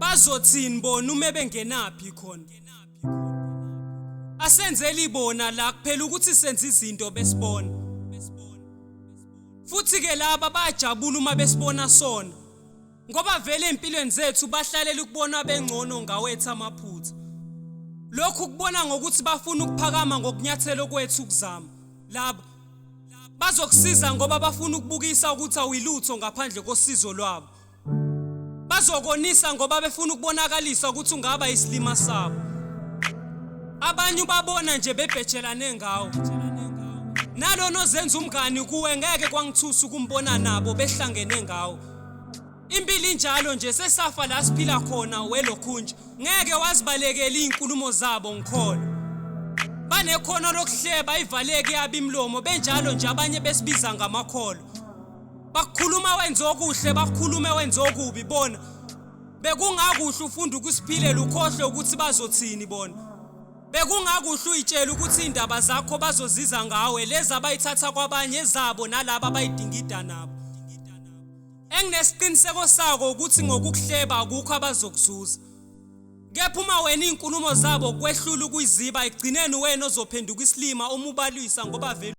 bazothini bona uma bengenapi khona? Asenzeli bona la kuphela ukuthi senze izinto besibona. Futhi ke laba bajabula uma besibona sona. Ngoba vele empilweni zethu bahlalela ukubona bengcono ngawethu amaphutha. Lokhu kubona ngokuthi bafuna ukuphakama ngokunyathelo kwethu ukuzama. Laba bazokusiza ngoba bafuna ukubukisa ukuthi awilutho ngaphandle kosizo lwabo. Bazokonisa ngoba befuna ukubonakalisa ukuthi ungaba isilima sabo. Abanye babona nje bebhejelane ngawo. Nalo nozenza umngani kuwe ngeke kwangithusa ukumbona nabo behlangene ngawo. Impilo injalo nje sesafa la siphila khona welokhunje. Ngeke wazibalekela izinkulumo zabo ngikholwa. Banekhono lokuhleba ivaleke yabi imlomo benjalo nje abanye besibiza ngamakholo. Bakukhuluma wenza okuhle bakukhulume wenza okubi bona. Bekungakuhle ufunda ukusiphilela ukhohle ukuthi bazothini bona. Bekungakuhle uyitshela ukuthi indaba zakho bazoziza ngawe lezi abayithatha kwabanye ezabo nalabo abayidingida nabo. Enginesiqiniseko sako ukuthi ngokuhleba akukho abazokuzuza. Kepha uma wena izinkulumo zabo kwehlula ukuyiziba igcineni wena ozophenduka isilima uma ubalwisa ngoba vele